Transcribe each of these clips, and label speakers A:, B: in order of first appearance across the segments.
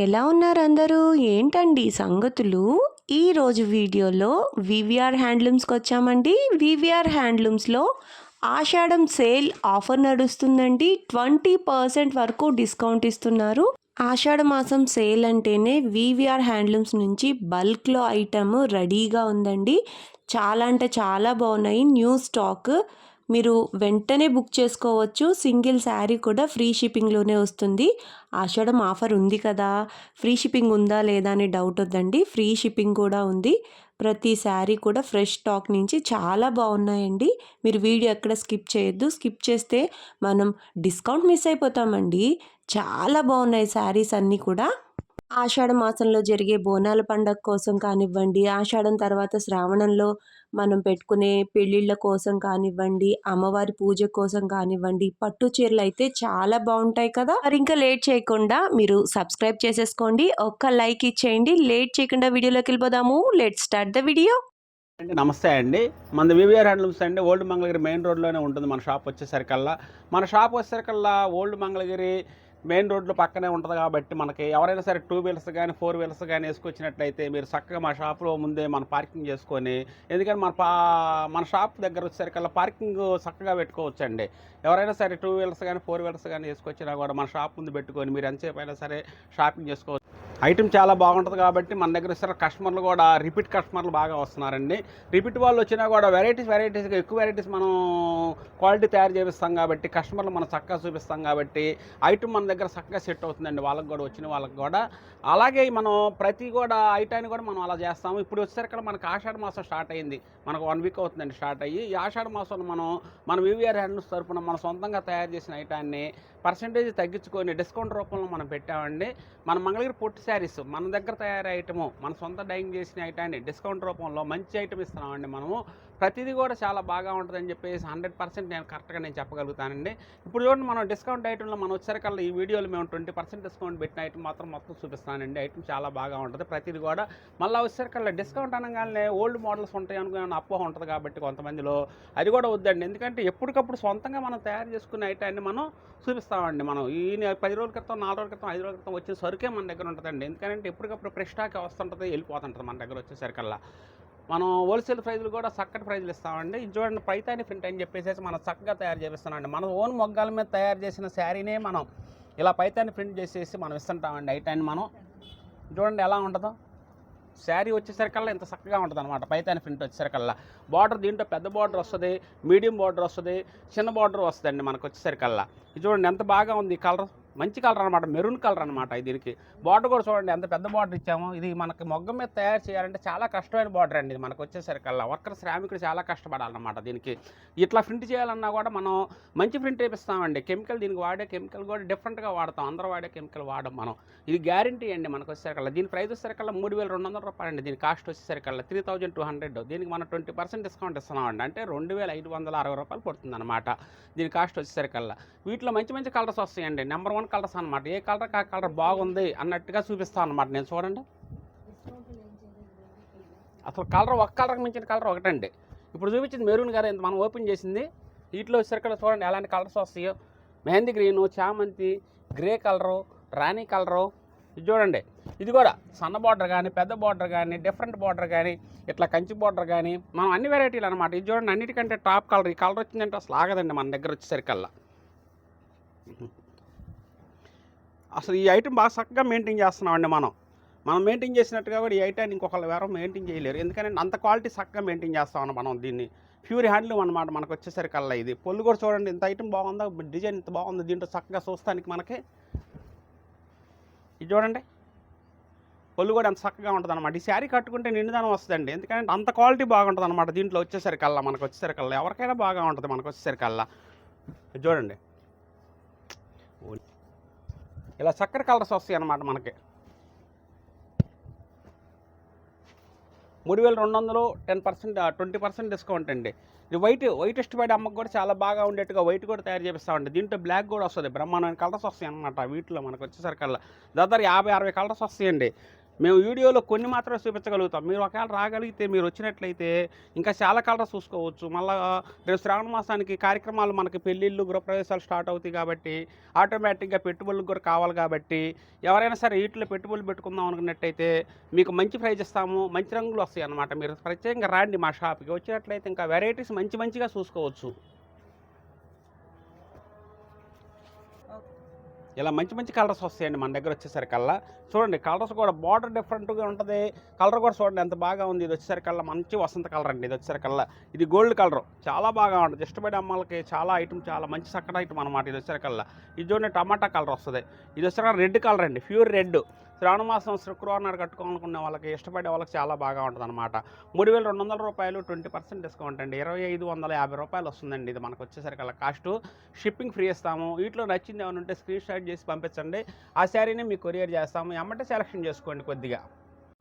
A: ఎలా ఉన్నారు అందరూ? ఏంటండి సంగతులు? ఈరోజు వీడియోలో వివిఆర్ హ్యాండ్లూమ్స్‌కి వచ్చామండి. వివిఆర్ హ్యాండ్లూమ్స్‌లో ఆషాఢం సేల్ ఆఫర్ నడుస్తుందండి. 20% వరకు డిస్కౌంట్ ఇస్తున్నారు. ఆషాఢ మాసం సేల్ అంటేనే వివిఆర్ హ్యాండ్లూమ్స్ నుంచి బల్క్‌లో ఐటెమ్ రెడీగా ఉందండి. చాలా అంటే చాలా బాగున్నాయి. New stock. మీరు వెంటనే బుక్ చేసుకోవచ్చు. సింగిల్ శారీ కూడా ఫ్రీ షిప్పింగ్‌లోనే వస్తుంది. ఆషాఢం ఆఫర్ ఉంది కదా! ఫ్రీ షిప్పింగ్ ఉందా లేదా అని డౌట్ వద్దండి. ఫ్రీ షిప్పింగ్ కూడా ఉంది. ప్రతి శారీ కూడా ఫ్రెష్ స్టాక్ నుంచి చాలా బాగున్నాయండి. మీరు వీడియో ఎక్కడ స్కిప్ చేయొద్దు. స్కిప్ చేస్తే మనం డిస్కౌంట్ మిస్ అయిపోతామండి. చాలా బాగున్నాయి శారీస్ అన్నీ కూడా. ఆషాఢ మాసంలో జరిగే బోనాల పండగ కోసం కానివ్వండి, ఆషాఢం తర్వాత శ్రావణంలో మనం పెట్టుకునే పెళ్ళిళ్ళ కోసం కానివ్వండి, అమ్మవారి పూజ కోసం కానివ్వండి, పట్టు చీరలైతే చాలా బాగుంటాయి కదా! మరి ఇంకా లేట్ చేయకుండా మీరు సబ్స్క్రైబ్ చేసేసుకోండి. ఒక్క లైక్ ఇచ్చేయండి. లేట్ చేయకుండా వీడియోలోకి వెళ్ళిపోదాము. Let's start the video.
B: అండి నమస్తే అండి. మనది వివిఆర్ హ్యాండ్లూమ్స్ అండి. ఓల్డ్ మంగళగిరి మెయిన్ రోడ్లోనే ఉంటుంది మన షాప్ వచ్చేసరికల్లా. మన షాప్ వచ్చేసరికల్లా ఓల్డ్ మంగళగిరి మెయిన్ రోడ్లో పక్కనే ఉంటుంది కాబట్టి మనకి ఎవరైనా సరే 2 వీలర్స్ కానీ 4 వీలర్స్ కానీ వేసుకొచ్చినట్లయితే మీరు చక్కగా మా షాప్లో ముందే మన పార్కింగ్ చేసుకొని, ఎందుకంటే మన షాప్ దగ్గర వచ్చేసరికల్లా పార్కింగ్ చక్కగా పెట్టుకోవచ్చండి. ఎవరైనా సరే 2 వీలర్స్ కానీ 4 వీలర్స్ కానీ వేసుకొచ్చినా కూడా మన షాప్ ముందు పెట్టుకొని మీరు ఎంతసేపు అయినా సరే షాపింగ్ చేసుకోవచ్చు. ఐటమ్ చాలా బాగుంటుంది కాబట్టి మన దగ్గర ఇస్తారు. కస్టమర్లు కూడా రిపీట్ కస్టమర్లు బాగా వస్తున్నారండి. రిపీట్ వాళ్ళు వచ్చినా కూడా వెరైటీస్గా ఎక్కువ వెరైటీస్ మనం క్వాలిటీ తయారు చేపిస్తాం కాబట్టి కస్టమర్లు మనం చక్కగా చూపిస్తాం కాబట్టి ఐటమ్ మన దగ్గర చక్కగా సెట్ అవుతుందండి వాళ్ళకి కూడా, వచ్చిన వాళ్ళకి కూడా. అలాగే మనం ప్రతి కూడా ఐటాన్ని కూడా మనం అలా చేస్తాము. ఇప్పుడు వచ్చేసరికి మనకు ఆషాఢ మాసం స్టార్ట్ అయింది. మనకు 1 వీక్ అవుతుందండి స్టార్ట్ అయ్యి. ఈ ఆషాఢ మాసంలో మన వివిఆర్ హ్యాండ్లూమ్స్ తరపున మనం సొంతంగా తయారు చేసిన ఐటాన్ని పర్సెంటేజ్ తగ్గించుకొని డిస్కౌంట్ రూపంలో మనం పెట్టామండి. మన మంగళగిరి పొట్టి శారీస్ మన దగ్గర తయారీ ఐటము, మన సొంత డైయింగ్ చేసిన ఐటాన్ని డిస్కౌంట్ రూపంలో మంచి ఐటమ్ ఇస్తున్నామండి మనము. ప్రతిదీ కూడా చాలా బాగా ఉంటుందని చెప్పేసి 100% నేను కరెక్ట్గా చెప్పగలుగుతానండి. ఇప్పుడు చూడండి, మనం డిస్కౌంట్ ఐటెంలో మనం వచ్చేసరికల్లా ఈ వీడియోలో మేము 20% డిస్కౌంట్ పెట్టిన ఐటమ్ మొత్తం చూపిస్తానండి. ఐటమ్ చాలా బాగా ఉంటుంది ప్రతిదీ కూడా. మళ్ళీ వచ్చేసరికల్లా డిస్కౌంట్ అనగానే ఓల్డ్ మోడల్స్ ఉంటాయి అనుకునే అపోహ ఉంటుంది కాబట్టి కొంతమందిలో అది కూడా వద్దండి. ఎందుకంటే ఎప్పటికప్పుడు సొంతంగా మనం తయారు చేసుకునే ఐటాన్ని మనం చూపిస్తామండి. మనం ఈ 10 రోజుల క్రితం, 4 రోజుల క్రితం, 5 రోజుల క్రితం వచ్చిన సరుకే మన దగ్గర ఉంటుందండి. ఎందుకంటే ఎప్పటికప్పుడు ఫ్రెష్ స్టాక్ వస్తుంటుంది, వెళ్ళిపోతుంటుంది మన దగ్గర వచ్చేసరికల్లా. మనం హోల్సేల్ ప్రైజులు కూడా చక్కటి ప్రైజులు ఇస్తామండి. ఇది చూడండి, పైతాని ప్రింట్ అని చెప్పేసి మనం చక్కగా తయారు చేపిస్తున్నామండి. మన ఓన్ మొగ్గాల మీద తయారు చేసిన శారీనే మనం ఇలా పైతాని ప్రింట్ చేసేసి మనం ఇస్తుంటామండి. ఐటాన్ని మనం చూడండి ఎలా ఉంటుందో. శారీ వచ్చేసరికల్లా ఇంత చక్కగా ఉంటుంది అనమాట. పైతాని ప్రింట్ వచ్చేసరికల్లా బార్డర్ దీంట్లో పెద్ద బార్డర్ వస్తుంది, మీడియం బార్డర్ వస్తుంది, చిన్న బార్డర్ వస్తుందండి మనకు వచ్చేసరికల్లా. ఇది చూడండి ఎంత బాగా ఉంది. కలర్ మంచి కలర్ అనమాట, మెరూన్ కలర్ అనమాట. దీనికి బార్డర్ కూడా చూడండి ఎంత పెద్ద బార్డర్ ఇచ్చాము. ఇది మనకి మొగ్గ మీద తయారు చేయాలంటే చాలా కష్టమైన బార్డర్ అండి. ఇది మనకు వచ్చేసరికల్లా వర్కర్ శ్రామికుడు చాలా కష్టపడాలన్నమాట. దీనికి ఇట్లా ప్రింట్ చేయాలన్నా కూడా మనం మంచి ప్రింట్ వేపిస్తామండి. కెమికల్ దీనికి వాడే కెమికల్ కూడా డిఫరెంట్గా వాడతాం. అందరూ వాడే కెమికల్ వాడడం మనం. ఇది గ్యారంటీ అండి మనకు వచ్చేసరికల్లా. దీని ప్రైస్ వచ్చేసరికల్లా 3200 రూపాయలు అండి. దీని కాస్ట్ వచ్చేసరికల్లా 3200. దీనికి మనం 20% డిస్కౌంట్ ఇస్తున్నామండి. అంటే 2560 రూపాయలు పడుతుంది అనమాట దీని కాస్ట్ వచ్చేసరికల్లా. వీటిలో మంచి మంచి కలర్స్ వస్తాయండి. నెంబర్ 1 కలర్స్ అనమాట. ఏ కలర్ ఆ కలర్ బాగుంది అన్నట్టుగా చూపిస్తాను అనమాట నేను. చూడండి అసలు కలర్ ఒక కలర్కి మించిన కలర్ ఒకటండి. ఇప్పుడు చూపించింది మెరూన్ గారు మనం ఓపెన్ చేసింది. వీటిలో వచ్చేసరికల్లా చూడండి ఎలాంటి కలర్స్ వస్తాయో. మెహందీ గ్రీను, చామంతి, గ్రే కలరు, రాణి కలరు. ఇది చూడండి, ఇది కూడా సన్న బార్డర్ కానీ, పెద్ద బార్డర్ కానీ, డిఫరెంట్ బార్డర్ కానీ, ఇట్లా కంచి బార్డర్ కానీ, మనం అన్ని వెరైటీలు అనమాట. ఇది చూడండి అన్నిటికంటే టాప్ కలర్. ఈ కలర్ వచ్చిందంటే అసలు ఆగదండి మన దగ్గర వచ్చేసరికల్లా. అసలు ఈ ఐటమ్ బాగా చక్కగా మెయింటైన్ చేస్తున్నామండి మనం మెయింటైన్ చేసినట్టుగా కూడా ఈ ఐటాన్ని ఇంకొకళ్ళు ఎవరో మెయింటైన్ చేయలేరు. ఎందుకంటే అంత క్వాలిటీ చక్కగా మెయింటైన్ చేస్తామని మనం దీన్ని. ప్యూర్ హ్యాండ్లూమ్ అనమాట మనకు వచ్చేసరికల్లా. ఇది పొల్లు కూడా చూడండి ఇంత ఐటమ్ బాగుందా, డిజైన్ ఇంత బాగుంది. దీంట్లో చక్కగా చూస్తానికి మనకి ఇది చూడండి పొల్లు కూడా ఎంత చక్కగా ఉంటుంది అనమాట. ఈ శారీ కట్టుకుంటే నిండుదనం వస్తుందండి. ఎందుకంటే అంత క్వాలిటీ బాగుంటుంది అనమాట దీంట్లో వచ్చేసరికల్లా. మనకు వచ్చేసరికల్లా ఎవరికైనా బాగా ఉంటుంది మనకు వచ్చేసరికల్లా. చూడండి ఇలా చక్కర కలర్స్ వస్తాయి అన్నమాట మనకి. 3200, 20% డిస్కౌంట్ అండి. ఇది వైట్ ఇష్టపడే అమ్మకు కూడా చాలా బాగా ఉండేట్టుగా వైట్ కూడా తయారు చేపిస్తామండి. దీంట్లో బ్లాక్ కూడా వస్తుంది. బ్రహ్మాండమైన కలర్స్ వస్తాయి అన్నమాట. వీటిలో మనకు వచ్చేసరికల్లా దాదాపు 50-60 కలర్స్ వస్తాయండి. మేము వీడియోలో కొన్ని మాత్రమే చూపించగలుగుతాం. మీరు ఒకవేళ రాగలిగితే మీరు వచ్చినట్లయితే ఇంకా చాలా కలర్స్ చూసుకోవచ్చు. మళ్ళా రేపు శ్రావణ మాసానికి కార్యక్రమాలు మనకి పెళ్ళిళ్ళు, గృహప్రవేశాలు స్టార్ట్ అవుతాయి కాబట్టి ఆటోమేటిక్గా పెట్టుబడులకు కూడా కావాలి కాబట్టి ఎవరైనా సరే వీటిలో పెట్టుబడులు పెట్టుకుందాం అనుకున్నట్టయితే మీకు మంచి ప్రైజ్ ఇస్తాము, మంచి రంగులు వస్తాయి అన్నమాట. మీరు ప్రత్యేకంగా రండి మా షాప్కి. వచ్చినట్లయితే ఇంకా వెరైటీస్ మంచిగా చూసుకోవచ్చు. ఇలా మంచి కలర్స్ వస్తాయండి మన దగ్గర వచ్చేసరికల్లా. చూడండి కలర్స్ కూడా బార్డర్ డిఫరెంట్గా ఉంటుంది. కలర్ కూడా చూడండి ఎంత బాగా ఉంది. ఇది వచ్చేసరికల్లా మంచి వసంత కలర్ అండి. ఇది వచ్చేసరికల్లా ఇది గోల్డ్ కలర్ చాలా బాగా ఉంటుంది. ఇష్టపడే అమ్మాలకి చాలా ఐటమ్, చాలా మంచి చక్కటి ఐటమ్ అనమాట. ఇది వచ్చేసరికల్లా ఇది చూడండి టమాటా కలర్ వస్తుంది. ఇది వచ్చేసరికి రెడ్ కలర్ అండి, ప్యూర్ రెడ్. శ్రావణ మాసం శుక్రవారం నాడు కట్టుకోవాలనుకునే వాళ్ళకి, ఇష్టపడే వాళ్ళకి చాలా బాగా ఉంటుంది అనమాట. 3200 రూపాయలు 20% డిస్కౌంట్ అండి. 2550 రూపాయలు వస్తుందండి ఇది మనకు వచ్చేసరికల్లా కాస్ట్. షిప్పింగ్ ఫ్రీ ఇస్తాము. వీటిలో నచ్చింది ఏమైనా ఉంటే స్క్రీన్ షాట్ చేసి పంపించండి. ఆ శారీని మీకు కొరియర్ చేస్తాము. ఎమ్మటే సెలెక్షన్ చేసుకోండి కొద్దిగా.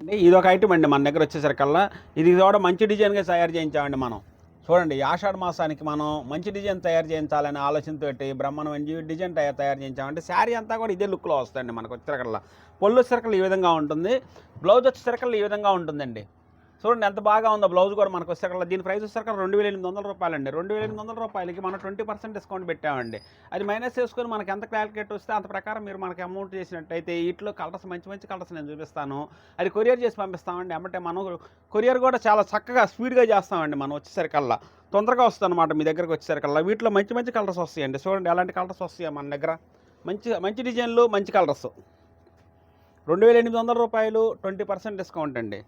B: అంటే ఇది ఒక ఐటమ్ అండి మన దగ్గర వచ్చేసరికల్లా. ఇది కూడా మంచి డిజైన్గా తయారు చేయించామండి మనం. చూడండి ఆషాఢ మాసానికి మనం మంచి డిజైన్ తయారు చేయించాలనే ఆలోచనతో బ్రహ్మాండమైన డిజైన్ తయారు చేయించామంటే శారీ అంతా కూడా ఇదే లుక్లో వస్తుందండి మనకు వచ్చేసరికల్లా. పళ్ళు వచ్చేసరికల్లా ఈ విధంగా ఉంటుంది, బ్లౌజ్ వచ్చేసరికల్లా ఈ విధంగా ఉంటుందండి. చూడండి ఎంత బాగా ఉందో బ్లౌజ్ కూడా మనకు వచ్చేసరికల్లా. దీని ప్రైస్ వచ్చేసరికల్లా 2800 రూపాయలండి. 2800 రూపాయలకి మనం 20% డిస్కౌంట్ పెట్టామండి. అది మైనస్ చేసుకొని మనకి ఎంత క్యాలిక్యులేట్ వస్తే అంత ప్రకారం మీరు మనకి అమౌంట్ చేసినట్టయితే వీటిలో కలర్స్ మంచి కలర్స్ నేను చూపిస్తాను. అది కొరియర్ చేసి పంపిస్తామండి. అంటే మనం కొరియర్ కూడా చాలా చక్కగా స్పీడ్గా చేస్తామండి. మనం వచ్చేసరికల్లా తొందరగా వస్తుంది అనమాట మీ దగ్గరకు వచ్చేసరికల్లా. వీటిలో మంచి కలర్స్ వస్తాయండి. చూడండి ఎలాంటి కలర్స్ వస్తాయి మన దగ్గర. మంచి డిజైన్లు, మంచి కలర్స్. 2800 రూపాయలు 20% డిస్కౌంట్ అండి.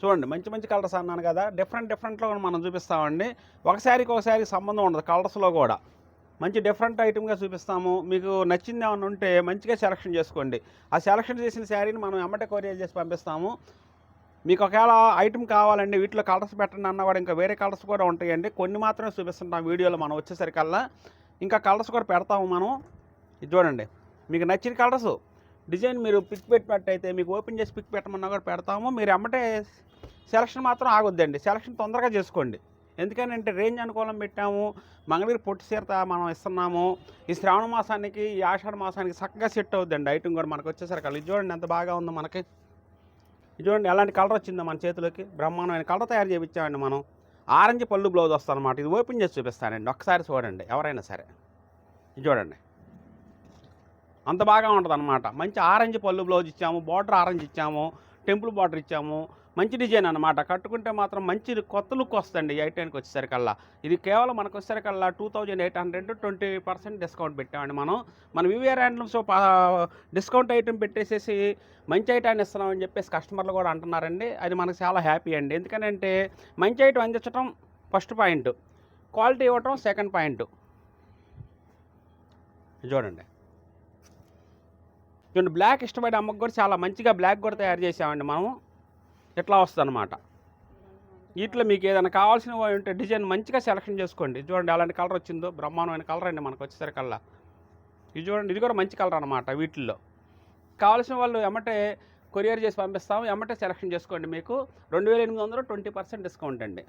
B: చూడండి మంచి కలర్స్ అన్నాను కదా, డిఫరెంట్లో మనం చూపిస్తామండి. ఒకసారికి సంబంధం ఉండదు కలర్స్లో కూడా. మంచి డిఫరెంట్ ఐటమ్గా చూపిస్తాము. మీకు నచ్చింది ఏమైనా ఉంటే మంచిగా సెలెక్షన్ చేసుకోండి. ఆ సెలెక్షన్ చేసిన శారీని మనం ఎమ్మటే కొరియర్ చేసి పంపిస్తాము. మీకు ఒకవేళ ఐటమ్ కావాలండి వీటిలో కలర్స్ పెట్టండి అన్నా కూడా ఇంకా వేరే కలర్స్ కూడా ఉంటాయండి. కొన్ని మాత్రమే చూపిస్తుంటాం వీడియోలో మనం వచ్చేసరికల్లా. ఇంకా కలర్స్ కూడా పెడతాము మనం. ఇది చూడండి మీకు నచ్చిన కలర్స్ డిజైన్ మీరు పిక్ పెట్టినట్టయితే మీకు ఓపెన్ చేసి పిక్ పెట్టమన్నా కూడా పెడతాము. మీరు ఎమ్మటే సెలక్షన్ మాత్రం ఆగొద్దండి, సెలక్షన్ తొందరగా చేసుకోండి. ఎందుకంటే రేంజ్ అనుకూలం పెట్టాము. మంగళగిరి పొట్టి చీరత మనం ఇస్తున్నాము. ఈ శ్రావణ మాసానికి, ఈ ఆషాఢ మాసానికి చక్కగా సెట్ అవుద్దండి ఐటమ్ కూడా మనకు వచ్చేసరికి. ఇది చూడండి ఎంత బాగా ఉందో మనకి. ఇది చూడండి ఎలాంటి కలర్ వచ్చిందో మన చేతిలోకి. బ్రహ్మాండమైన కలర్ తయారు చేయించామండి మనం. ఆరెంజ్ పళ్ళు బ్లౌజ్ వస్తుంది అనమాట. ఇది ఓపెన్ చేసి చూపిస్తానండి, ఒకసారి చూడండి ఎవరైనా సరే. ఇది చూడండి అంత బాగా ఉంటుంది అనమాట. మంచి ఆరెంజ్ పళ్ళు బ్లౌజ్ ఇచ్చాము, బార్డర్ ఆరెంజ్ ఇచ్చాము, టెంపుల్ బార్డర్ ఇచ్చాము. మంచి డిజైన్ అనమాట. కట్టుకుంటే మాత్రం మంచి కొత్త లుక్ వస్తుంది ఈ ఐటానికి వచ్చేసరికల్లా. ఇది కేవలం మనకు వచ్చేసరికల్లా 2800 20% డిస్కౌంట్ పెట్టామండి మనం. మన వివిఆర్ హ్యాండ్లూమ్స్ డిస్కౌంట్ ఐటమ్ పెట్టేసేసి మంచి ఐటాన్ని ఇస్తున్నామని చెప్పేసి కస్టమర్లు కూడా అంటున్నారండి. అది మనకు చాలా హ్యాపీ అండి. ఎందుకంటే మంచి ఐటమ్ అందించడం ఫస్ట్ పాయింట్, క్వాలిటీ ఇవ్వటం సెకండ్ పాయింట్. చూడండి బ్లాక్ ఇష్టపడే అమ్మకు కూడా చాలా మంచిగా బ్లాక్ కూడా తయారు చేసామండి మనం. ఇట్లా వస్తుంది అనమాట. వీటిలో మీకు ఏదైనా కావాల్సిన ఉంటే డిజైన్ మంచిగా సెలెక్షన్ చేసుకోండి. చూడండి అలాంటి కలర్ వచ్చిందో, బ్రహ్మాండమైన కలర్ అండి మనకు వచ్చేసరికల్లా. ఇది చూడండి ఇది కూడా మంచి కలర్ అనమాట. వీటిల్లో కావాల్సిన వాళ్ళు ఎమ్మటే కొరియర్ చేసి పంపిస్తాము. ఎమ్మటే సెలెక్షన్ చేసుకోండి. మీకు 2800 20% డిస్కౌంట్ అండి.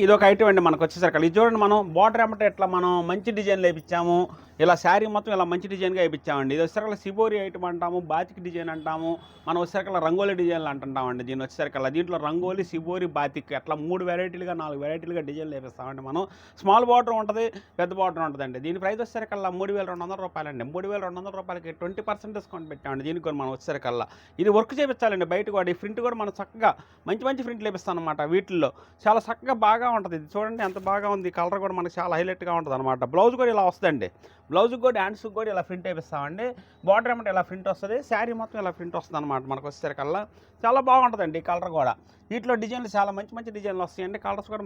B: ఇది ఒక ఐటమ్ అండి మనకు వచ్చేసరికి. ఇది చూడండి మనం బార్డర్ ఎమ్మటే ఇట్లా మనం మంచి డిజైన్లు వేయించాము. ఇలా శారీ మొత్తం ఇలా మంచి డిజైన్గా వేయించామండి. ఇది వచ్చేసరికి సిబోరి ఐటమ్ అంటాము, బాతిక్ డిజైన్ అంటాము, మనం వచ్చేసరికి రంగోలీ డిజైన్లు అంటుంటామండి. దీని వచ్చేసరికి దీంట్లో రంగోలీ, సిబోరి, బాతిక్ అట్లా 3 వెరైటీలుగా 4 వెరైటీలుగా డిజైన్లు వేపిస్తామండి మనం. స్మాల్ బార్డర్ ఉంటుంది, పెద్ద బార్డర్ ఉంటుందండి. దీని ప్రైస్ వచ్చేసరికల్లా 3200 రూపాయలండి. 3200 రూపాయలకి 20% డిస్కౌంట్ పెట్టామండి. దీనికి కూడా మనం వచ్చేసరికల్లా ఇది వర్క్ చేయించాలండి బయట కూడా. ఈ ప్రింట్ కూడా మనం చక్కగా మంచి ప్రింట్లు వేపిస్తాం అనమాట. వీటిల్లో చాలా చక్కగా బాగా ఉంటుంది. ఇది చూడండి ఎంత బాగా ఉంది. కలర్ కూడా మనకి చాలా హైలైట్గా ఉంటుంది అనమాట. బ్లౌజ్ కూడా ఇలా వస్తుందండి. బ్లౌజ్కి కూడా హ్యాండ్స్కి కూడా ఇలా ప్రింట్ వేపిస్తామండి. బార్డర్ ఏమంటే ఇలా ప్రింట్ వస్తుంది, శారీ మొత్తం ఇలా ప్రింట్ వస్తుంది అనమాట మనకు వచ్చేసరికల్లా. చాలా బాగుంటుందండి ఈ కలర్ కూడా. వీటిలో డిజైన్లు చాలా మంచి డిజైన్లు వస్తాయండి. కలర్స్ కూడా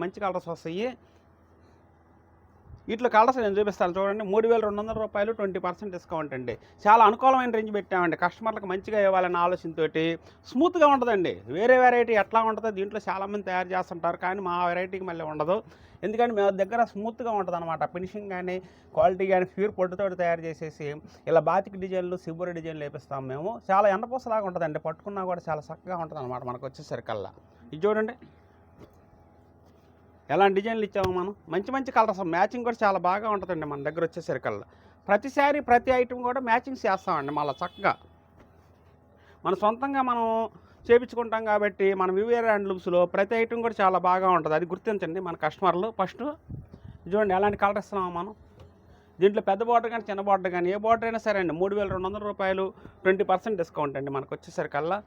B: మంచి కలర్స్ వస్తాయి. వీటిలో కలర్స్ నేను చూపిస్తాను చూడండి. 3200 రూపాయలు 20% డిస్కౌంట్ అండి. చాలా అనుకూలమైన రేంజ్ పెట్టామండి. కస్టమర్లకు మంచిగా ఇవ్వాలన్న ఆలోచనతో. స్మూత్గా ఉంటుందండి. వేరే వెరైటీ ఎట్లా ఉంటుందో దీంట్లో చాలామంది తయారు చేస్తుంటారు, కానీ మా వెరైటీకి మళ్ళీ ఉండదు. ఎందుకంటే మా దగ్గర స్మూత్గా ఉంటుంది అనమాట. ఫినిషింగ్ కానీ క్వాలిటీ కానీ ప్యూర్ పొట్టుతో తయారు చేసేసి ఇలా బాతిక్ డిజైన్లు, సిబోరి డిజైన్లు వేపిస్తాం మేము. చాలా ఎండపూసలాగా ఉంటుందండి. పట్టుకున్నా కూడా చాలా చక్కగా ఉంటుంది అనమాట మనకు వచ్చేసరికల్లా. ఇది చూడండి ఎలాంటి డిజైన్లు ఇచ్చాము మనం. మంచి కలర్స్, మ్యాచింగ్ కూడా చాలా బాగా ఉంటుందండి మన దగ్గర వచ్చేసరికల్లా. ప్రతి శారీ ప్రతి ఐటమ్ కూడా మ్యాచింగ్ చేస్తామండి మళ్ళీ చక్కగా. మన సొంతంగా మనం చేపించుకుంటాం కాబట్టి మన వివిఆర్ హ్యాండ్లూమ్స్లో ప్రతి ఐటెం కూడా చాలా బాగా ఉంటుంది. అది గుర్తించండి మన కస్టమర్లు. ఫస్ట్ చూడండి ఎలాంటి కలర్ ఇస్తున్నాము మనం. దీంట్లో పెద్ద బార్డర్ కానీ చిన్న బార్డర్ కానీ ఏ బార్డర్ అయినా సరే అండి 3200 రూపాయలు 20% డిస్కౌంట్ అండి మనకు వచ్చేసరికల్లా.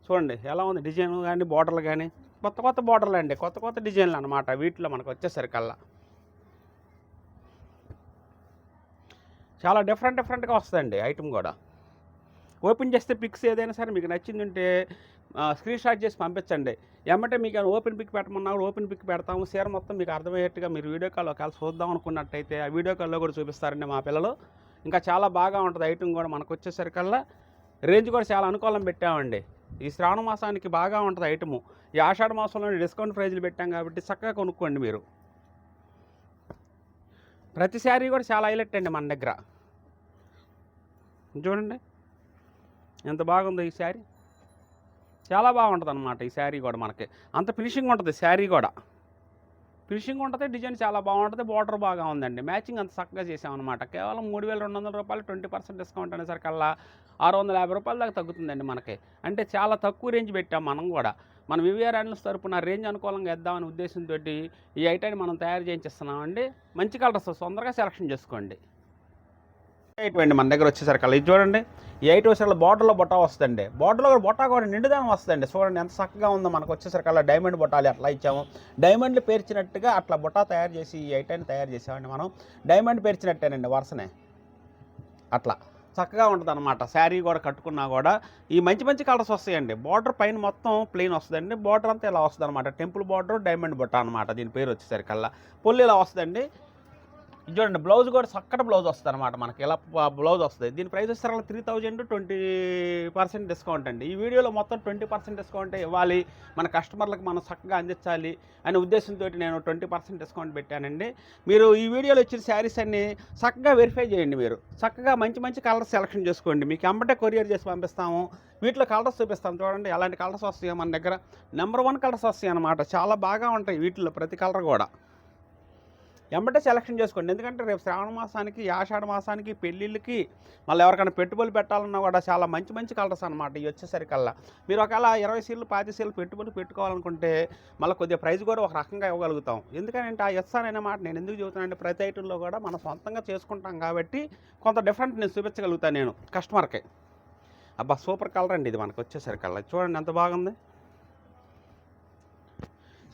B: చూడండి ఎలా ఉంది డిజైన్ కానీ బార్డర్లు కానీ కొత్త కొత్త బార్డర్లు అండి, కొత్త కొత్త డిజైన్లు అనమాట వీటిలో మనకు వచ్చేసరికల్లా. చాలా డిఫరెంట్గా వస్తుందండి ఐటమ్ కూడా. ఓపెన్ చేస్తే పిక్స్ ఏదైనా సరే మీకు నచ్చింది ఉంటే స్క్రీన్ షాట్ చేసి పంపించండి. ఏమంటే మీకు ఓపెన్ పిక్ పెట్టమన్నా కూడా ఓపెన్ పిక్ పెడతాము. చీర మొత్తం మీకు అర్థమయ్యేట్టుగా మీరు వీడియో కాల్ ఒకవేళ చూద్దాం అనుకున్నట్టయితే ఆ వీడియో కాల్లో కూడా చూపిస్తారండి మా పిల్లలు. ఇంకా చాలా బాగా ఉంటుంది ఐటమ్ కూడా మనకు వచ్చేసరికల్లా. రేంజ్ కూడా చాలా అనుకూలం పెట్టామండి. ఈ శ్రావణ మాసానికి బాగా ఉంటుంది ఐటము. ఈ ఆషాఢ మాసంలో డిస్కౌంట్ ప్రైజ్లు పెట్టాం కాబట్టి చక్కగా కొనుక్కోండి మీరు. ప్రతి శారీ కూడా చాలా హైలైట్ అండి మన దగ్గర. చూడండి ఎంత బాగుందో ఈ శారీ. చాలా బాగుంటుంది అనమాట ఈ శారీ కూడా. మనకి అంత ఫినిషింగ్ ఉంటుంది శారీ కూడా, ఫినిషింగ్ ఉంటుంది. డిజైన్ చాలా బాగుంటుంది. బార్డర్ బాగా ఉందండి. మ్యాచింగ్ అంత చక్కగా చేసామన్నమాట. కేవలం 3200 రూపాయలు 20% డిస్కౌంట్ అనేసరికల్లా 650 రూపాయల దాకా తగ్గుతుందండి మనకి. అంటే చాలా తక్కువ రేంజ్ పెట్టాం మనం కూడా. మన వివిఆర్ హ్యాండ్లూమ్స్ తరపున రేంజ్ అనుకూలంగా ఇద్దామనే ఉద్దేశంతో ఈ ఐటాన్ని మనం తయారు చేయించిస్తున్నామండి. మంచి కలర్స్ తొందరగా సెలెక్షన్ చేసుకోండి. ఇటువంటి మన దగ్గర వచ్చేసరికి ఇది చూడండి. ఈ 8 వచ్చేసరికి బార్డర్లో బొట్టా వస్తుందండి. బార్డర్లో బొట్టా కూడా నిండుదనం వస్తుందండి. చూడండి ఎంత చక్కగా ఉందో. మనకు వచ్చేసరికి డైమండ్ బొట్టాలు అట్లా ఇచ్చాము. డైమండ్లు పేర్చినట్టుగా అట్లా బొట్టా తయారు చేసి ఈ ఐటాన్ని తయారు చేసామండి మనం. డైమండ్ పేర్చినట్టేనండి వరుసనే. అట్లా చక్కగా ఉంటుంది అనమాట. శారీ కూడా కట్టుకున్నా కూడా ఈ మంచి మంచి కలర్స్ వస్తాయండి. బార్డర్ పైన మొత్తం ప్లెయిన్ వస్తుందండి. బార్డర్ అంతా ఇలా వస్తుంది అనమాట. టెంపుల్ బార్డర్ డైమండ్ బొట్ట అనమాట దీని పేరు వచ్చేసరికల్లా. పొల్లు ఇలా వస్తుందండి. చూడండి బ్లౌజ్ కూడా చక్కటి బ్లౌజ్ వస్తుంది అనమాట మనకి. ఇలా బ్లౌజ్ వస్తుంది. దీని ప్రైస్ వచ్చేసరికి 3000 20% డిస్కౌంట్ అండి. ఈ వీడియోలో మొత్తం 20% డిస్కౌంట్ ఇవ్వాలి, మన కస్టమర్లకు మనం చక్కగా అందించాలి అనే ఉద్దేశంతో నేను 20% డిస్కౌంట్ పెట్టానండి. మీరు ఈ వీడియోలో ఇచ్చిన శారీస్ అన్ని చక్కగా వెరిఫై చేయండి. మీరు చక్కగా మంచి మంచి కలర్స్ సెలెక్షన్ చేసుకోండి. మీకు వెంబటే కొరియర్ చేసి పంపిస్తాము. వీటిలో కలర్స్ చూపిస్తాం చూడండి ఎలాంటి కలర్స్ వస్తాయో మన దగ్గర. నెంబర్ 1 కలర్స్ వస్తాయి అన్నమాట. చాలా బాగా ఉంటాయి వీటిలో ప్రతి కలర్ కూడా. వెంబటే సెలెక్షన్ చేసుకోండి. ఎందుకంటే రేపు శ్రావణ మాసానికి, ఆషాఢ మాసానికి, పెళ్ళిళ్ళకి, మళ్ళీ ఎవరికైనా పెట్టుబడులు పెట్టాలన్నా కూడా చాలా మంచి మంచి కలర్స్ అనమాట ఇవి వచ్చేసరికల్లా. మీరు ఒకవేళ 20 సీలు 50 సీలు పెట్టుబడులు పెట్టుకోవాలనుకుంటే మళ్ళీ కొద్దిగా ప్రైస్ కూడా ఒక రకంగా ఇవ్వగలుగుతాం. ఎందుకంటే ఆ ఎస్ఆర్ అనే మాట నేను ఎందుకు చెబుతానంటే ప్రతి ఐటెంలో కూడా మనం సొంతంగా చేసుకుంటాం కాబట్టి కొంత డిఫరెంట్ నేను చూపించగలుగుతాను నేను కస్టమర్కి. అబ్బా సూపర్ కలర్ అండి ఇది మనకు వచ్చేసరికల్లా. చూడండి ఎంత బాగుంది.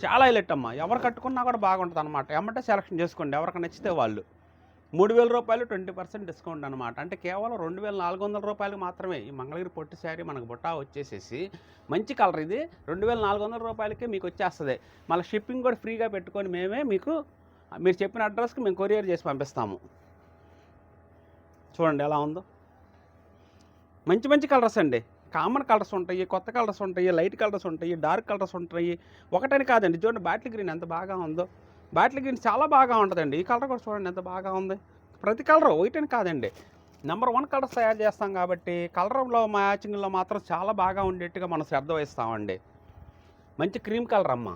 B: చాలా హైలైట్ అమ్మ. ఎవరు కట్టుకున్నా కూడా బాగుంటుంది అనమాట. ఏమంటే సెలెక్షన్ చేసుకోండి ఎవరికి నచ్చితే వాళ్ళు. 3000 రూపాయలు 20% డిస్కౌంట్ అనమాట. అంటే కేవలం 2400 రూపాయలకు మాత్రమే ఈ మంగళగిరి పొట్టి శారీ మనకు బుట్టా వచ్చేసేసి మంచి కలర్ ఇది 2400 రూపాయలకే మీకు వచ్చేస్తుంది. మళ్ళీ షిప్పింగ్ కూడా ఫ్రీగా పెట్టుకొని మేమే మీకు మీరు చెప్పిన అడ్రస్కి మేము కొరియర్ చేసి పంపిస్తాము. చూడండి ఎలా ఉందో. మంచి మంచి కలర్స్ అండి. కామన్ కలర్స్ ఉంటాయి, కొత్త కలర్స్ ఉంటాయి, లైట్ కలర్స్ ఉంటాయి, డార్క్ కలర్స్ ఉంటాయి. ఒకటని కాదండి. చూడండి బాటిల్ గ్రీన్ ఎంత బాగా ఉందో. బాటిల్ గ్రీన్ చాలా బాగా ఉంటుందండి. ఈ కలర్ కూడా చూడండి ఎంత బాగా ఉంది. ప్రతి కలర్ ఒకటని కాదండి. నెంబర్ 1 కలర్స్ తయారు చేస్తాం కాబట్టి కలర్లో మ్యాచింగ్లో మాత్రం చాలా బాగా ఉండేట్టుగా మనం శ్రద్ధ వహిస్తామండి. మంచి క్రీమ్ కలర్ అమ్మ.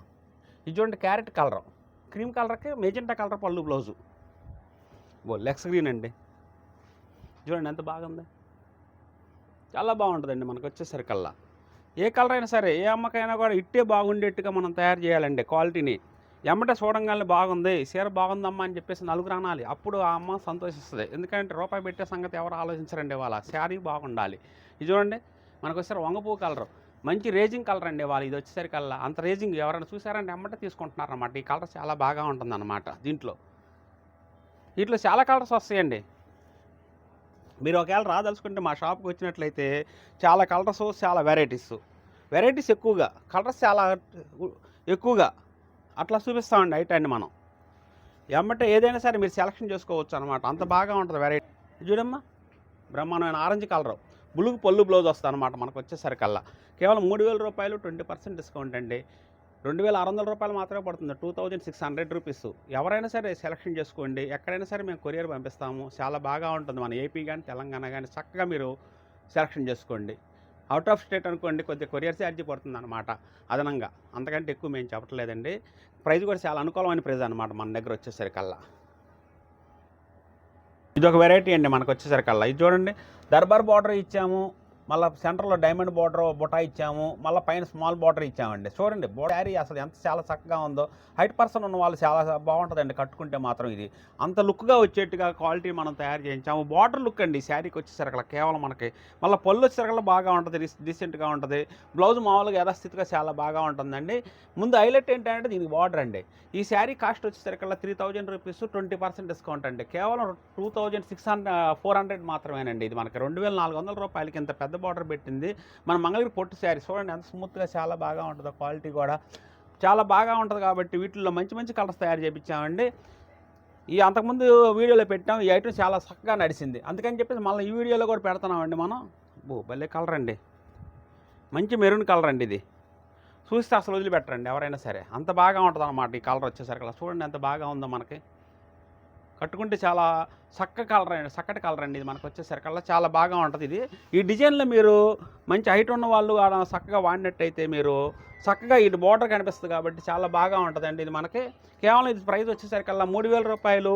B: ఇది చూడండి క్యారెట్ కలర్. క్రీమ్ కలర్కి మెజెంటా కలర్ పళ్ళు బ్లౌజు. లెక్స్ గ్రీన్ అండి. చూడండి ఎంత బాగుంది. చాలా బాగుంటుందండి మనకు వచ్చేసరికల్లా. ఏ కలర్ అయినా సరే ఏ అమ్మకైనా కూడా ఇట్టే బాగుండేట్టుగా మనం తయారు చేయాలండి. క్వాలిటీని ఎమ్మటే చూడంగానే బాగుంది చీర బాగుందమ్మా అని చెప్పేసి నలుగురు అనాలి. అప్పుడు ఆ అమ్మ సంతోషిస్తుంది. ఎందుకంటే రూపాయి పెట్టే సంగతి ఎవరు ఆలోచించరండి. వాళ్ళ శారీ బాగుండాలి. ఇది చూడండి మనకు వచ్చేసరి వంగపూ కలర్. మంచి రేజింగ్ కలర్ అండి వాళ్ళు. ఇది వచ్చేసరికల్లా అంత రేజింగ్ ఎవరైనా చూసారంటే ఎమ్మటే తీసుకుంటున్నారు అన్నమాట. ఈ కలర్ చాలా బాగా ఉంటుంది అన్నమాట. వీటిలో చాలా కలర్స్ వస్తాయండి. మీరు ఒకవేళ రాదలుచుకుంటే మా షాప్కి వచ్చినట్లయితే చాలా కలర్స్, చాలా వెరైటీస్ ఎక్కువగా, కలర్స్ చాలా ఎక్కువగా అట్లా చూపిస్తామండి ఐటాన్ని మనం. ఎమ్మటే ఏదైనా సరే మీరు సెలెక్షన్ చేసుకోవచ్చు అనమాట. అంత బాగా ఉంటుంది వెరైటీ. చూడమ్మా బ్రహ్మాండమైన ఆరెంజ్ కలర్ బులుగు పళ్ళు బ్లౌజ్ వస్తుంది అనమాట మనకు వచ్చేసరికల్లా. కేవలం 3000 రూపాయలు 20% డిస్కౌంట్ అండి. 2600 రూపాయలు మాత్రమే పడుతుంది. 2600 రూపీస్. ఎవరైనా సరే సెలెక్షన్ చేసుకోండి. ఎక్కడైనా సరే మేము కొరియర్ పంపిస్తాము. చాలా బాగా ఉంటుంది. మన ఏపీ కానీ తెలంగాణ కానీ చక్కగా మీరు సెలెక్షన్ చేసుకోండి. అవుట్ ఆఫ్ స్టేట్ అనుకోండి కొద్దిగా కొరియర్ ఛార్జీ పడుతుంది అనమాట అదనంగా. అంతకంటే ఎక్కువ మేము చెప్పట్లేదండి. ప్రైస్ కూడా చాలా అనుకూలమైన ప్రైస్ అనమాట మన దగ్గర వచ్చేసరికల్లా. ఇది ఒక వెరైటీ అండి మనకు వచ్చేసరికల్లా. ఇది చూడండి దర్బార్ బార్డర్ ఇచ్చాము. మళ్ళీ సెంటర్లో డైమండ్ బార్డర్ బుటా ఇచ్చాము, మళ్ళీ పైన స్మాల్ బార్డర్ ఇచ్చామండి. చూడండి శారీ అసలు ఎంత చాలా చక్కగా ఉందో. హైట్ పర్సన్ ఉన్న వాళ్ళు చాలా బాగుంటుందండి కట్టుకుంటే మాత్రం. ఇది అంత లుక్గా వచ్చేట్టుగా క్వాలిటీ మనం తయారు చేయించాము. బార్డర్ లుక్ అండి శారీకి వచ్చేసరికి కేవలం మనకి. మళ్ళీ పళ్ళు వచ్చేసరికి బాగా ఉంటుంది, డీసెంట్గా ఉంటుంది. బ్లౌజ్ మామూలుగా యథాస్థితిగా చాలా బాగా ఉంటుందండి. ముందు హైలైట్ ఏంటంటే దీనికి బార్డర్ అండి. ఈ శారీ కాస్ట్ వచ్చేసరికల్లా 3000 రూపీస్, 20% డిస్కౌంట్ అండి. కేవలం 400 మాత్రమేనండి. ఇది మనకి 2400 రూపాయలకి ఇంత పెద్ద బార్డర్ పెట్టింది. మన మంగళగిరి పొట్టు శారీ చూడండి ఎంత స్మూత్గా చాలా బాగా ఉంటుందో. క్వాలిటీ కూడా చాలా బాగా ఉంటుంది కాబట్టి వీటిల్లో మంచి మంచి కలర్స్ తయారు చేయించామండి. ఈ అంతకుముందు వీడియోలో పెట్టాం. ఈ ఐటమ్ చాలా చక్కగా నడిచింది, అందుకని చెప్పేసి మళ్ళీ ఈ వీడియోలో కూడా పెడుతున్నామండి మనం. భలే కలర్ అండి, మంచి మెరూన్ కలర్ అండి. ఇది చూస్తే అసలు వదిలిపెట్టరండి ఎవరైనా సరే, అంత బాగా ఉంటుంది అన్నమాట. ఈ కలర్ వచ్చేసరికి చూడండి ఎంత బాగా ఉందో. మనకి కట్టుకుంటే చాలా చక్కటి కలర్ అండి. ఇది మనకు వచ్చేసరికల్లా చాలా బాగా ఉంటుంది. ఇది ఈ డిజైన్లో మీరు మంచి హైట్ ఉన్న వాళ్ళు చక్కగా వాడినట్టయితే మీరు చక్కగా ఇది బోర్డర్ కనిపిస్తుంది కాబట్టి చాలా బాగా ఉంటుందండి. ఇది మనకి కేవలం ఇది ప్రైస్ వచ్చేసరికల్లా 3000 రూపాయలు,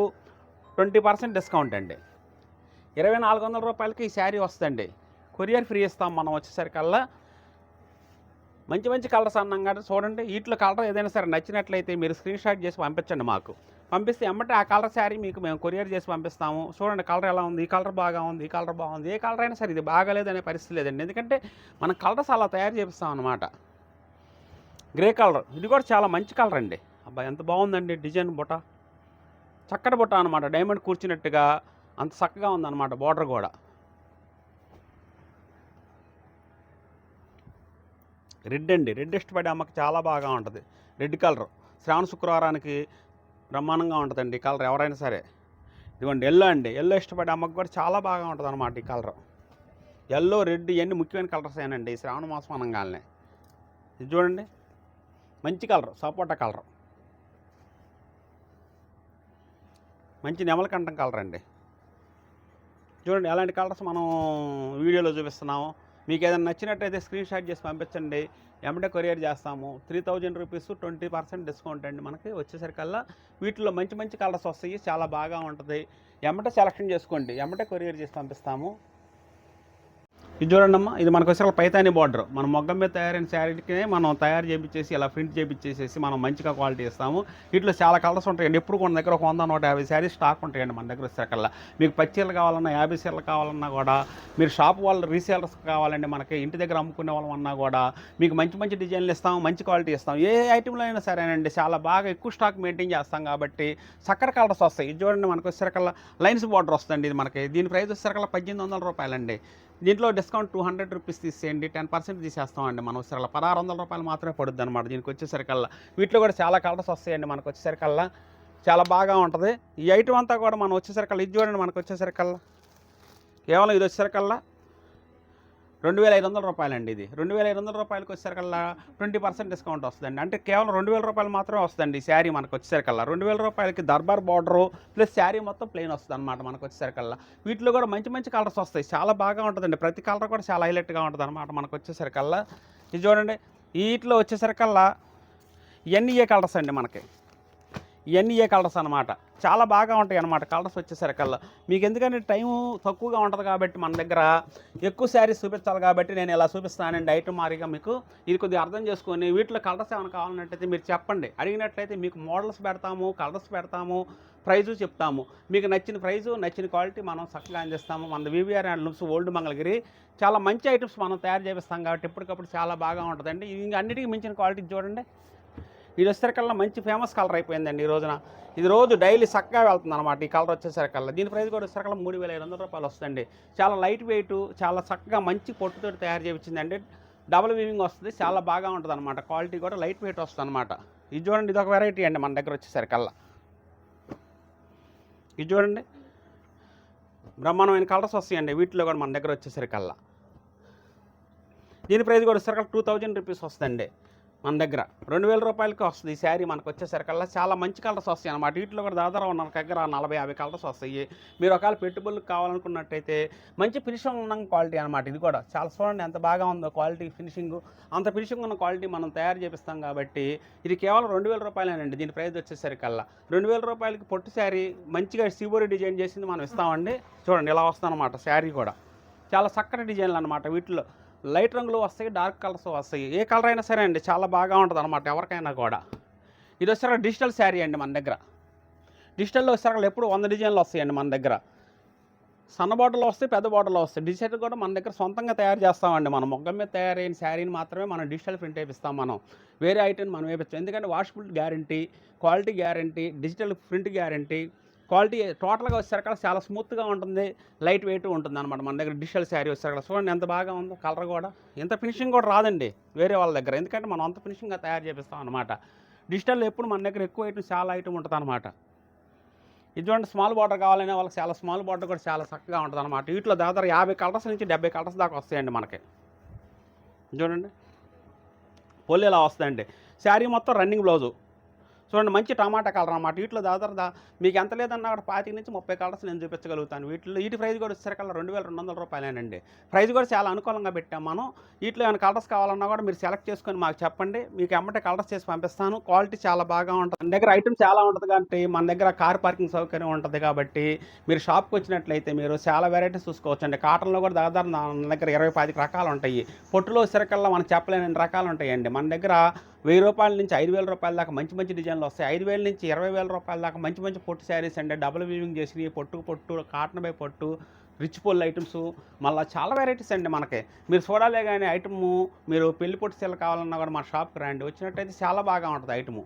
B: 20% డిస్కౌంట్ అండి. 2400 రూపాయలకి ఈ శారీ వస్తుందండి. కొరియర్ ఫ్రీ ఇస్తాం మనం వచ్చేసరికల్లా. మంచి మంచి కలర్స్ అన్నాం కదా చూడండి. వీటిలో కలర్ ఏదైనా సరే నచ్చినట్లయితే మీరు స్క్రీన్ షాట్ చేసి పంపించండి మాకు. పంపిస్తే ఎమ్మటే ఆ కలర్ శారీ మీకు మేము కొరియర్ చేసి పంపిస్తాము. చూడండి కలర్ ఎలా ఉంది, ఈ కలర్ బాగా ఉంది, ఈ కలర్ బాగుంది. ఏ కలర్ అయినా సరే ఇది బాగాలేదనే పరిస్థితి లేదండి, ఎందుకంటే మనం కలర్స్ అలా తయారు చేపిస్తాం అన్నమాట. గ్రే కలర్ ఇది కూడా చాలా మంచి కలర్ అండి. అబ్బాయి ఎంత బాగుందండి డిజైన్. బుట్ట చక్కటి బుట్ట అనమాట, డైమండ్ కూర్చున్నట్టుగా అంత చక్కగా ఉందన్నమాట. బార్డర్ కూడా రెడ్ అండి. రెడ్ ఇష్టపడే అమ్మకి చాలా బాగా ఉంటుంది. రెడ్ కలర్ శ్రావణ శుక్రవారానికి బ్రహ్మాండంగా ఉంటుందండి ఈ కలర్. ఎవరైనా సరే ఇదిగోండి ఎల్లో అండి. ఎల్లో ఇష్టపడే అమ్మకి కూడా చాలా బాగా ఉంటుంది అన్నమాట ఈ కలర్. ఎల్లో, రెడ్ ఇవన్నీ ముఖ్యమైన కలర్స్ ఏనండి శ్రావణ మాసం అనగానే. ఇది చూడండి మంచి కలర్, సపోటా కలర్, మంచి నెమలకంఠం కలర్ అండి. చూడండి ఎలాంటి కలర్స్ మనం వీడియోలో చూపిస్తున్నాము. మీకు ఏదైనా నచ్చినట్టయితే స్క్రీన్ షాట్ చేసి పంపించండి, ఎమ్మటే కొరియర్ చేస్తాము. 3000 రూపీస్, 20% డిస్కౌంట్ అండి మనకి వచ్చేసరికల్లా. వీటిలో మంచి మంచి కలర్స్ వస్తాయి, చాలా బాగా ఉంటుంది. ఎమ్మటే సెలెక్షన్ చేసుకోండి, ఎమ్మటే కొరియర్ చేసి పంపిస్తాము. ఇది చూడండి అమ్మ, ఇది మనకు వచ్చే పైతాని బార్డర్. మన మొగ్గం మీద తయారైన శారీకి మనం తయారు చేయించేసి ఇలా ప్రింట్ చేయించేసేసి మనం మంచిగా క్వాలిటీ ఇస్తాము. వీటిలో చాలా కలర్స్ ఉంటాయండి. ఎప్పుడు మన దగ్గర ఒక 100-150 శారీస్ స్టాక్ ఉంటాయండి మన దగ్గర వచ్చేసరికల్లా. మీకు 10 చీరలు కావాలన్నా, 50 చీరలు కావాలన్నా కూడా, మీరు షాప్ వాళ్ళు రీసేలర్స్ కావాలండి, మనకి ఇంటి దగ్గర అమ్ముకునే వాళ్ళం అన్నా కూడా మీకు మంచి మంచి డిజైన్లు ఇస్తాము, మంచి క్వాలిటీ ఇస్తాం. ఏ ఐటెంలో అయినా సరేనండి చాలా బాగా ఎక్కువ స్టాక్ మెయింటైన్ చేస్తాం కాబట్టి చక్కటి కలర్స్ వస్తాయి. ఇది చూడండి మనకు వచ్చేసరికల్లా లైన్స్ బార్డర్ వస్తుంది. ఇది మనకి దీని ప్రైస్ వచ్చేసరికల్లా 1800 రూపాయలండి. దీంట్లో డిస్కౌంట్ 200 రూపీస్ తీసేయండి, 10% తీసేస్తామండి. మనం వచ్చేసరికల్లా 1600 రూపాయలు మాత్రమే పడుద్ది అనమాట దీనికి వచ్చేసరికల్లా. వీటిలో కూడా చాలా కలర్స్ వస్తాయండి మనకు వచ్చేసరికల్లా, చాలా బాగా ఉంటుంది. ఈ ఐటమ్ అంతా కూడా మనం వచ్చేసరికల్లా ఇది చూడండి మనకు వచ్చేసరికల్లా కేవలం ఇది వచ్చేసరికల్లా 2500 రూపాయలండి. ఇది 2500 రూపాయలకి వచ్చేసరికల్లా 20% డిస్కౌంట్ వస్తుందండి. అంటే కేవలం 2000 రూపాయలు మాత్రమే వస్తుందండి ఈ శారీ మనకు వచ్చేసరికల్లా. 2000 రూపాయలకి దర్బార్ బార్డరు ప్లస్ శారీ మొత్తం ప్లెయిన్ వస్తుంది అనమాట మనకు వచ్చేసరికల్లా. వీటిలో కూడా మంచి మంచి కలర్స్ వస్తాయి, చాలా బాగా ఉంటుందండి. ప్రతి కలర్ కూడా చాలా హైలైట్గా ఉంటుంది అనమాట మనకు వచ్చేసరికల్లా. ఇది చూడండి వీటిలో వచ్చేసరికల్లా ఇవన్నీ ఏ కలర్స్ అండి మనకి, ఇవన్నీ ఏ కలర్స్ అనమాట. చాలా బాగా ఉంటాయి అన్నమాట కలర్స్ వచ్చేసరికల్లా. మీకు ఎందుకంటే టైం తక్కువగా ఉంటుంది కాబట్టి మన దగ్గర ఎక్కువ శారీస్ చూపించాలి కాబట్టి నేను ఇలా చూపిస్తానండి ఐటమ్ మారిగా. మీకు ఇది కొద్దిగా అర్థం చేసుకొని వీటిలో కలర్స్ ఏమైనా కావాలన్నట్టయితే మీరు చెప్పండి, అడిగినట్లయితే మీకు మోడల్స్ పెడతాము, కలర్స్ పెడతాము, ప్రైజు చెప్తాము. మీకు నచ్చిన ప్రైజు, నచ్చిన క్వాలిటీ మనం చక్కగా అందిస్తాము. మన వివిఆర్ హ్యాండ్లూమ్స్ ఓల్డ్ మంగళగిరి చాలా మంచి ఐటమ్స్ మనం తయారు చేపిస్తాం కాబట్టి ఎప్పటికప్పుడు చాలా బాగా ఉంటుందండి. ఇంకా అన్నిటికీ మించిన క్వాలిటీ చూడండి. ఇది వచ్చేసరికల్లా మంచి ఫేమస్ కలర్ అయిపోయిందండి ఈ రోజున. ఇది రోజు డైలీ చక్కగా వెళ్తుంది అనమాట ఈ కలర్ వచ్చేసరికల్లా. దీని ప్రైస్ కూడా వచ్చేసరికల్లా 3500 రూపాయలు వస్తుందండి. చాలా లైట్ వెయిట్, చాలా చక్కగా మంచి పొట్టుతో తయారు చేయించిందండి. డబుల్ వీవింగ్ వస్తుంది, చాలా బాగా ఉంటుంది అనమాట. క్వాలిటీ కూడా లైట్ వెయిట్ వస్తుంది అనమాట. ఇది చూడండి, ఇది ఒక వెరైటీ అండి మన దగ్గర వచ్చేసరికల్లా. ఇది చూడండి బ్రహ్మాండమైన కలర్స్ వస్తాయండి వీటిలో కూడా మన దగ్గర వచ్చేసరికల్లా. దీని ప్రైస్ కూడా వచ్చేసరికల్లా 2000 రూపీస్ వస్తుందండి మన దగ్గర. 2000 రూపాయలకి వస్తుంది ఈ శారీ మనకు వచ్చేసరికల్లా. చాలా మంచి కలర్స్ వస్తాయి అన్నమాట. వీటిలో కూడా దాదాపు మన దగ్గర 40-50 కలర్స్ వస్తాయి. మీరు ఒకవేళ పెట్టుబడులకు కావాలనుకున్నట్టయితే మంచి ఫినిషింగ్ ఉన్న క్వాలిటీ అనమాట. ఇది కూడా చాలా చూడండి ఎంత బాగా ఉందో క్వాలిటీ, ఫినిషింగ్ అంత ఫినిషింగ్ ఉన్న క్వాలిటీ మనం తయారు చేపిస్తాం కాబట్టి ఇది కేవలం 2000 రూపాయలేనండి. దీని ప్రైస్ వచ్చేసరికల్లా 2000 రూపాయలకి పొట్టు శారీ మంచిగా సిబోరి డిజైన్ చేసింది మనం ఇస్తామండి. చూడండి ఇలా వస్తుంది అనమాట శారీ కూడా. చాలా చక్కటి డిజైన్లు అనమాట. వీటిలో లైట్ రంగులు వస్తాయి, డార్క్ కలర్స్ వస్తాయి. ఏ కలర్ అయినా సరే అండి చాలా బాగా ఉంటుంది అనమాట ఎవరికైనా కూడా. ఇది వచ్చేసరికి డిజిటల్ శారీ అండి మన దగ్గర. డిజిటల్లో వచ్చేసరికి ఎప్పుడు 100 డిజైన్లు వస్తాయండి మన దగ్గర. సన్న బాటిల్లో వస్తాయి, పెద్ద బాటిల్లో వస్తాయి. డిజిటల్ కూడా మన దగ్గర సొంతంగా తయారు చేస్తామండి. మనం మొగ్గం మీద తయారైన శారీని మాత్రమే మనం డిజిటల్ ప్రింట్ వేపిస్తాం. మనం వేరే ఐటెం మనం వేపించాం. ఎందుకంటే washability guarantee, quality guarantee, digital print guarantee, quality టోటల్గా వచ్చేసరికి చాలా స్మూత్గా ఉంటుంది, లైట్ వెయిట్ ఉంటుంది అనమాట మన దగ్గర డిజిటల్ శారీ వచ్చేసరికి. చూడండి ఎంత బాగా ఉందో, కలర్ కూడా ఎంత ఫినిషింగ్ కూడా రాదండి వేరే వాళ్ళ దగ్గర, ఎందుకంటే మనం అంత ఫినిషింగ్గా తయారు చేపిస్తాం అనమాట. డిజిటల్ ఎప్పుడు మన దగ్గర ఎక్కువ ఐటమ్, చాలా ఐటమ్ ఉంటుంది అనమాట. ఇది చూడండి, స్మాల్ బార్డర్ కావాలనే వాళ్ళకి చాలా స్మాల్ బార్డర్ కూడా చాలా చక్కగా ఉంటుంది అనమాట. వీటిలో దాదాపు 50 కలర్స్ నుంచి 70 కలర్స్ దాకా వస్తాయండి మనకి. చూడండి పొల్లు ఇలా వస్తాయండి. శారీ మొత్తం రన్నింగ్ బ్లౌజు. చూడండి మంచి టమాటా కలర్ అన్నమాట. వీటిలో దాదాపు మీకు ఎంత లేదన్నా కూడా 25 నుంచి 30 కలర్స్ నేను చూపించగలుగుతాను. వీటి ప్రైస్ కూడా వచ్చేసరికల్లా 2200 రూపాయలేనండి. ప్రైస్ కూడా చాలా అనుకూలంగా పెట్టాం మనం. వీటిలో ఏమైనా కలర్స్ కావాలన్నా కూడా మీరు సెలెక్ట్ చేసుకొని మాకు చెప్పండి, మీకు ఎమ్మటే కలర్స్ చేసి పంపిస్తాను. క్వాలిటీ చాలా బాగా ఉంటుంది. మన దగ్గర ఐటమ్ చాలా ఉంటుంది కాబట్టి, మన దగ్గర కార్ పార్కింగ్ సౌకర్యం ఉంటుంది కాబట్టి మీరు షాప్కి వచ్చినట్లయితే మీరు చాలా వెరైటీస్ చూసుకోవచ్చు అండి. కాటన్లో కూడా దాదాపు మన దగ్గర 20-25 రకాలు ఉంటాయి. పొట్టులో వచ్చేసరికల్లా మనం చెప్పలేని రకాలు ఉంటాయండి. మన దగ్గర 1000 రూపాయల నుంచి 5000 రూపాయల దాకా మంచి మంచి డిజైన్లు వస్తాయి. 5000 నుంచి 20000 రూపాయల దాకా మంచి మంచి పొట్టు శారీస్ అండి. డబుల్ వీవింగ్ చేసినవి, పొట్టుకు పొట్టు, కాటన్ బై పొట్టు, రిచ్ పొల్ ఐటమ్స్, మళ్ళీ చాలా వెరైటీస్ అండి మనకి. మీరు చూడాలే కానీ ఐటము, మీరు పెళ్లి పొట్టు చీరలు కావాలన్నా కూడా మన షాప్కి రండి. వచ్చినట్టయితే చాలా బాగా ఉంటుంది ఐటము.